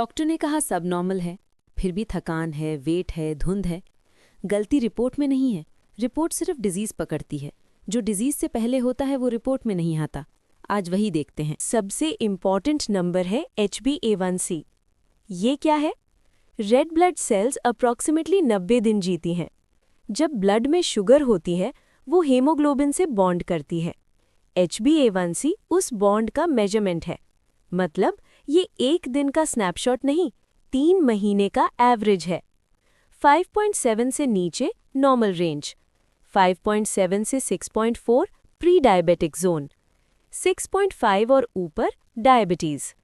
Doctor ने कहा सब नॉर्मल है, फिर भी थकान है, वेट है, धुंध है। गलती रिपोर्ट में नहीं है, रिपोर्ट सिर्फ डिजीज पकड़ती है। जो डिजीज से पहले होता है वो रिपोर्ट में नहीं आता। आज वही देखते हैं। सबसे इम्पॉर्टेंट नंबर है HbA1c। ये क्या है? रेड ब्लड सेल्स अप्रॉक्सीमेटली 90 दिन जीती हैं। जब ब्लड में शुगर होती है वो हेमोग्लोबिन से बॉन्ड करती है। HbA1c उस बॉन्ड का मेजरमेंट है। मतलब ये एक दिन का स्नैपशॉट नहीं, 3 महीने का एवरेज है। 5.7 से नीचे नॉर्मल रेंज, 5.7 से 6.4 प्री डायबिटिक जोन, 6.5 और ऊपर डायबिटीज।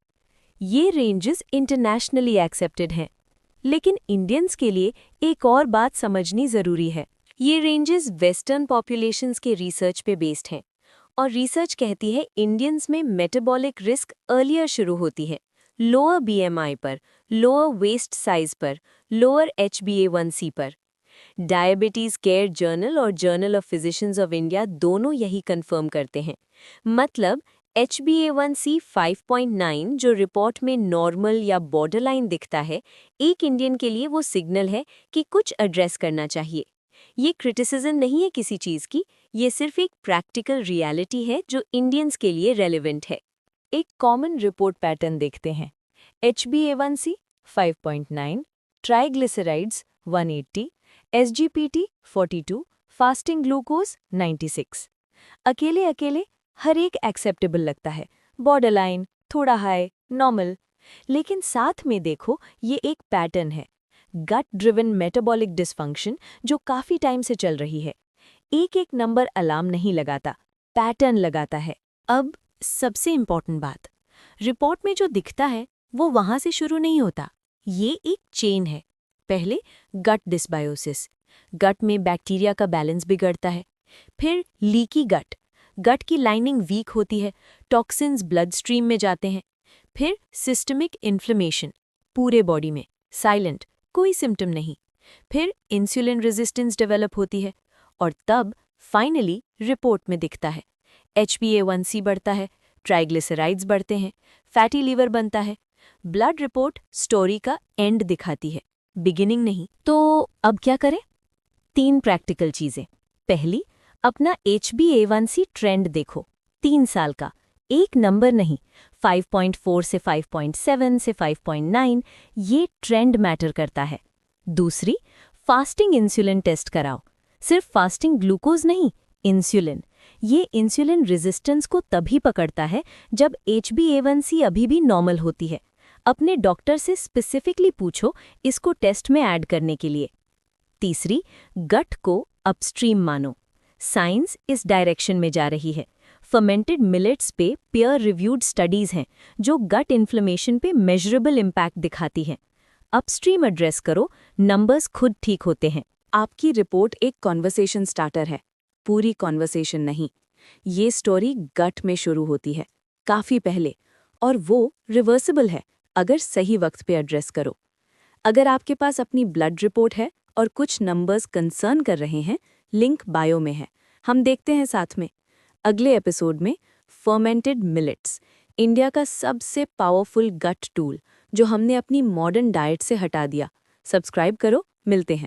ये रेंजेस इंटरनेशनली एक्सेप्टेड हैं। लेकिन इंडियंस के लिए एक और बात समझनी ज़रूरी है। ये रेंजेस वेस्टर्न पॉपुलेशंस के रिसर्च पे बेस्ड हैं और रिसर्च कहती है इंडियंस में मेटाबॉलिक रिस्क अर्लियर शुरू होती है, लोअर BMI पर, लोअर वेस्ट साइज पर, लोअर HbA1c पर। डायबिटीज़ केयर जर्नल और journal of physicians of India दोनों यही कंफर्म करते हैं। मतलब HbA1c 5.9 जो रिपोर्ट में नॉर्मल या बॉर्डरलाइन दिखता है, एक इंडियन के लिए वो सिग्नल है कि कुछ एड्रेस करना चाहिए। ये क्रिटिसिज्म नहीं है किसी चीज़ की, ये सिर्फ एक प्रैक्टिकल रियलिटी है जो इंडियंस के लिए रेलेवेंट है। एक कॉमन रिपोर्ट पैटर्न देखते हैं। HbA1c 5.9, triglycerides 180, SGPT 42, fasting glucose 96। अकेले अकेले हर एक एक्सेप्टेबल लगता है, बॉर्डरलाइन, थोड़ा हाई, नॉर्मल। लेकिन साथ में देखो ये एक पैटर्न है, गट ड्रिवन मेटाबॉलिक डिसफंक्शन जो काफ़ी टाइम से चल रही है। एक एक नंबर अलार्म नहीं लगाता, पैटर्न लगाता है। अब सबसे इम्पॉर्टेंट बात, रिपोर्ट में जो दिखता है वो वहाँ से शुरू नहीं होता। ये एक चेन है। पहले गट डिसबायोसिस, गट में बैक्टीरिया का बैलेंस बिगड़ता है। फिर लीकी गट, गट की लाइनिंग वीक होती है, टॉक्सिन्स ब्लड स्ट्रीम में जाते हैं। फिर सिस्टमिक इन्फ्लेमेशन, पूरे बॉडी में, साइलेंट, कोई सिम्टम नहीं। फिर इंसुलिन रेजिस्टेंस डेवलप होती है और तब फाइनली रिपोर्ट में दिखता है। HbA1c बढ़ता है, ट्राइग्लिसराइड्स बढ़ते हैं, फैटी लीवर बनता है। ब्लड रिपोर्ट स्टोरी का एंड दिखाती है, बिगिनिंग नहीं। तो अब क्या करें? 3 प्रैक्टिकल चीज़ें। पहली, अपना HbA1c ट्रेंड देखो, 3 साल का, एक नंबर नहीं, 5.4 से 5.7 से 5.9, ये ट्रेंड मैटर करता है। दूसरी, फास्टिंग इंसुलिन टेस्ट कराओ, सिर्फ फास्टिंग ग्लूकोज नहीं, इंसुलिन। ये इंसुलिन रेजिस्टेंस को तभी पकड़ता है जब HbA1c अभी भी नॉर्मल होती है। अपने डॉक्टर से स्पेसिफिकली पूछो इसको टेस्ट में ऐड करने के लिए। तीसरी, गट को अपस्ट्रीम मानो, साइंस इस डायरेक्शन में जा रही है। फर्मेंटेड मिलेट्स पे पीयर रिव्यूड स्टडीज हैं जो गट इन्फ्लेमेशन पे मेजरेबल इम्पैक्ट दिखाती हैं। अपस्ट्रीम एड्रेस करो, नंबर्स खुद ठीक होते हैं। आपकी रिपोर्ट एक कॉन्वर्सेशन स्टार्टर है, पूरी कॉन्वर्सेशन नहीं। ये स्टोरी गट में शुरू होती है, काफ़ी पहले, और वो रिवर्सिबल है अगर सही वक्त पे एड्रेस करो। अगर आपके पास अपनी ब्लड रिपोर्ट है और कुछ नंबर्स कंसर्न कर रहे हैं, लिंक बायो में है, हम देखते हैं साथ में। अगले एपिसोड में फर्मेंटेड मिलेट्स, इंडिया का सबसे पावरफुल गट टूल जो हमने अपनी मॉडर्न डाइट से हटा दिया। सब्सक्राइब करो, मिलते हैं।